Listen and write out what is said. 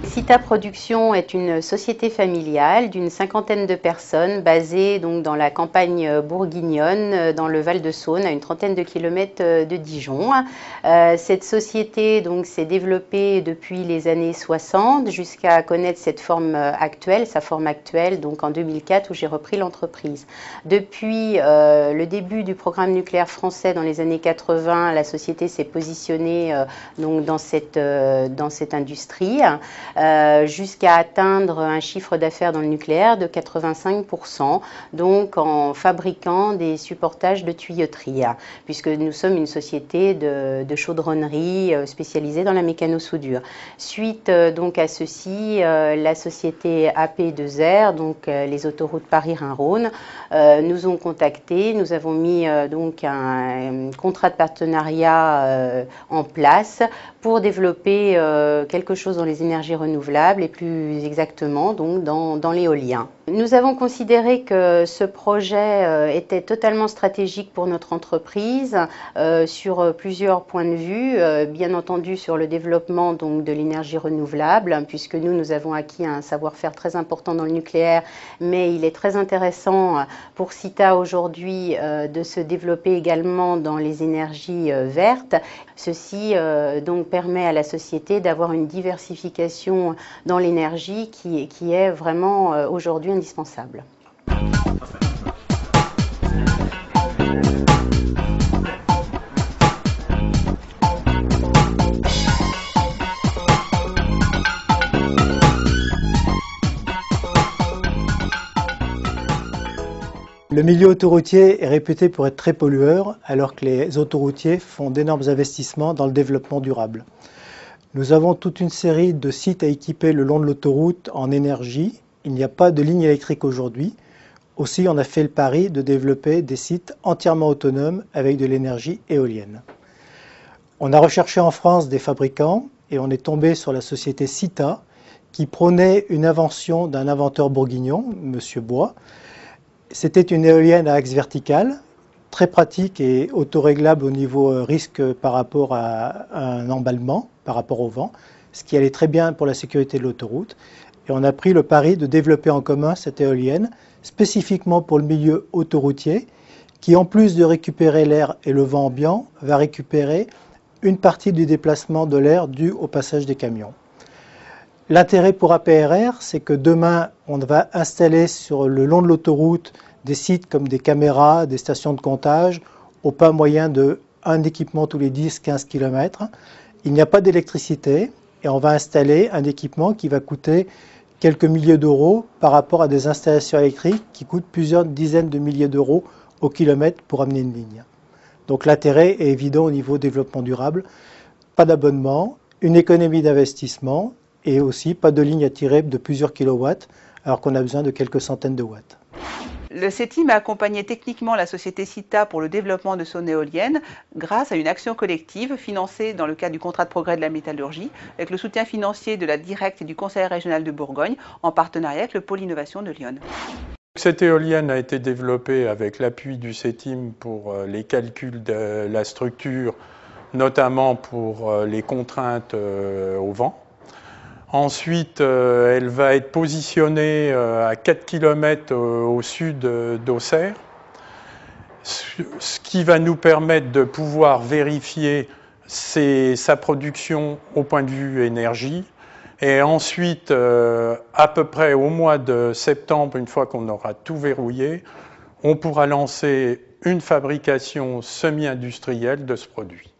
Cita Production est une société familiale d'une cinquantaine de personnes basée donc dans la campagne bourguignonne, dans le Val-de-Saône, à une trentaine de kilomètres de Dijon. Cette société donc s'est développée depuis les années 60 jusqu'à connaître cette forme actuelle, sa forme actuelle donc en 2004 où j'ai repris l'entreprise. Depuis le début du programme nucléaire français dans les années 80, la société s'est positionnée donc dans cette industrie. Jusqu'à atteindre un chiffre d'affaires dans le nucléaire de 85%, donc en fabriquant des supportages de tuyauterie, puisque nous sommes une société de chaudronnerie spécialisée dans la mécano-soudure. Suite donc à ceci, la société AP2R, donc les autoroutes Paris-Rhin-Rhône, nous ont contactés. Nous avons mis donc un contrat de partenariat en place pour développer quelque chose dans les énergies renouvelables et plus exactement donc dans l'éolien. Nous avons considéré que ce projet était totalement stratégique pour notre entreprise sur plusieurs points de vue, bien entendu sur le développement donc de l'énergie renouvelable, puisque nous avons acquis un savoir-faire très important dans le nucléaire, mais il est très intéressant pour Cita aujourd'hui de se développer également dans les énergies vertes. Ceci donc permet à la société d'avoir une diversification dans l'énergie qui est vraiment aujourd'hui indispensable. Le milieu autoroutier est réputé pour être très pollueur, alors que les autoroutiers font d'énormes investissements dans le développement durable. Nous avons toute une série de sites à équiper le long de l'autoroute en énergie. Il n'y a pas de ligne électrique aujourd'hui. Aussi, on a fait le pari de développer des sites entièrement autonomes avec de l'énergie éolienne. On a recherché en France des fabricants et on est tombé sur la société Cita qui prônait une invention d'un inventeur bourguignon, M. Bois. C'était une éolienne à axe vertical, très pratique et autoréglable au niveau risque par rapport à un emballement, par rapport au vent, ce qui allait très bien pour la sécurité de l'autoroute. Et on a pris le pari de développer en commun cette éolienne, spécifiquement pour le milieu autoroutier, qui en plus de récupérer l'air et le vent ambiant, va récupérer une partie du déplacement de l'air dû au passage des camions. L'intérêt pour APRR, c'est que demain, on va installer sur le long de l'autoroute des sites comme des caméras, des stations de comptage, au pas moyen d'un équipement tous les 10-15 km. Il n'y a pas d'électricité et on va installer un équipement qui va coûter quelques milliers d'euros par rapport à des installations électriques qui coûtent plusieurs dizaines de milliers d'euros au kilomètre pour amener une ligne. Donc l'intérêt est évident au niveau développement durable. Pas d'abonnement, une économie d'investissement et aussi pas de ligne à tirer de plusieurs kilowatts alors qu'on a besoin de quelques centaines de watts. Le CETIM a accompagné techniquement la société Cita pour le développement de son éolienne grâce à une action collective financée dans le cadre du contrat de progrès de la métallurgie avec le soutien financier de la Directe et du Conseil régional de Bourgogne en partenariat avec le pôle innovation de Lyon. Cette éolienne a été développée avec l'appui du CETIM pour les calculs de la structure, notamment pour les contraintes au vent. Ensuite, elle va être positionnée à 4 km au sud d'Auxerre, ce qui va nous permettre de pouvoir vérifier sa production au point de vue énergie. Et ensuite, à peu près au mois de septembre, une fois qu'on aura tout verrouillé, on pourra lancer une fabrication semi-industrielle de ce produit.